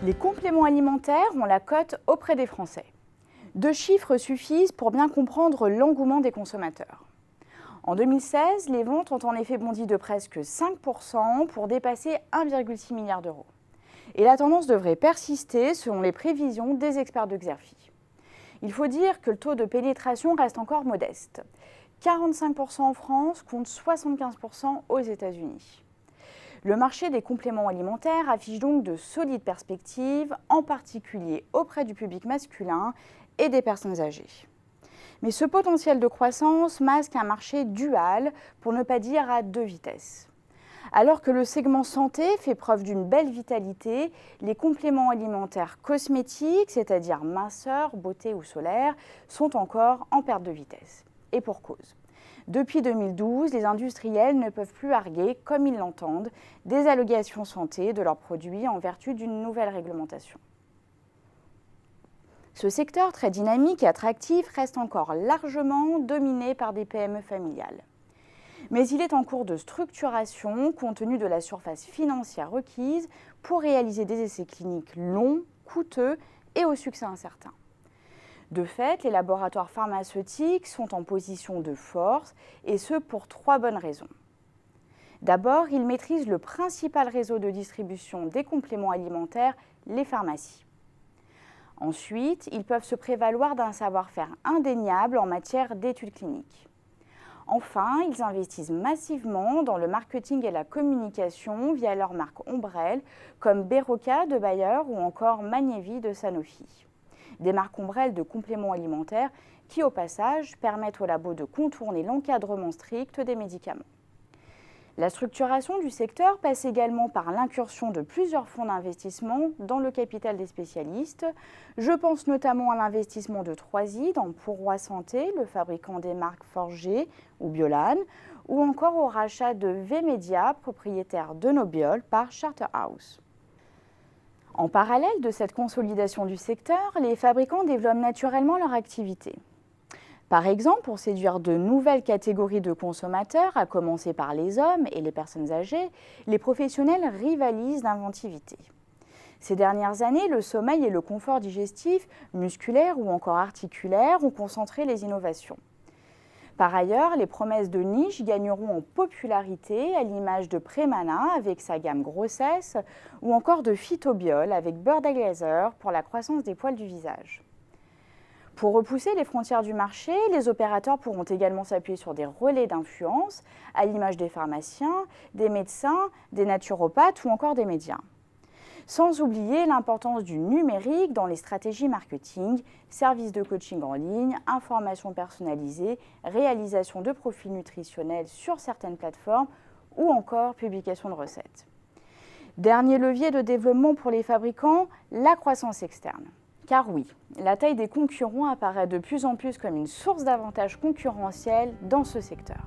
Les compléments alimentaires ont la cote auprès des Français. 2 chiffres suffisent pour bien comprendre l'engouement des consommateurs. En 2016, les ventes ont en effet bondi de presque 5% pour dépasser 1,6 milliard d'euros. Et la tendance devrait persister selon les prévisions des experts de Xerfi. Il faut dire que le taux de pénétration reste encore modeste. 45% en France contre 75% aux États-Unis. Le marché des compléments alimentaires affiche donc de solides perspectives, en particulier auprès du public masculin et des personnes âgées. Mais ce potentiel de croissance masque un marché dual, pour ne pas dire à 2 vitesses. Alors que le segment santé fait preuve d'une belle vitalité, les compléments alimentaires cosmétiques, c'est-à-dire minceur, beauté ou solaire, sont encore en perte de vitesse. Et pour cause. Depuis 2012, les industriels ne peuvent plus arguer, comme ils l'entendent, des allégations santé de leurs produits en vertu d'une nouvelle réglementation. Ce secteur très dynamique et attractif reste encore largement dominé par des PME familiales. Mais il est en cours de structuration compte tenu de la surface financière requise pour réaliser des essais cliniques longs, coûteux et au succès incertain. De fait, les laboratoires pharmaceutiques sont en position de force, et ce pour 3 bonnes raisons. D'abord, ils maîtrisent le principal réseau de distribution des compléments alimentaires, les pharmacies. Ensuite, ils peuvent se prévaloir d'un savoir-faire indéniable en matière d'études cliniques. Enfin, ils investissent massivement dans le marketing et la communication via leurs marques ombrelles comme Berocca de Bayer ou encore Magnévi de Sanofi. Des marques ombrelles de compléments alimentaires qui, au passage, permettent aux labos de contourner l'encadrement strict des médicaments. La structuration du secteur passe également par l'incursion de plusieurs fonds d'investissement dans le capital des spécialistes. Je pense notamment à l'investissement de Troisi dans Pourroi Santé, le fabricant des marques Forger ou Biolan, ou encore au rachat de V-Media, propriétaire de Nobiol, par Charterhouse. En parallèle de cette consolidation du secteur, les fabricants développent naturellement leur activité. Par exemple, pour séduire de nouvelles catégories de consommateurs, à commencer par les hommes et les personnes âgées, les professionnels rivalisent d'inventivité. Ces dernières années, le sommeil et le confort digestif, musculaire ou encore articulaire, ont concentré les innovations. Par ailleurs, les promesses de niche gagneront en popularité à l'image de Prémana avec sa gamme grossesse ou encore de Phytobiol avec Bird Glazer pour la croissance des poils du visage. Pour repousser les frontières du marché, les opérateurs pourront également s'appuyer sur des relais d'influence, à l'image des pharmaciens, des médecins, des naturopathes ou encore des médias. Sans oublier l'importance du numérique dans les stratégies marketing, services de coaching en ligne, information personnalisée, réalisation de profils nutritionnels sur certaines plateformes ou encore publication de recettes. Dernier levier de développement pour les fabricants, la croissance externe. Car oui, la taille des concurrents apparaît de plus en plus comme une source d'avantages concurrentiels dans ce secteur.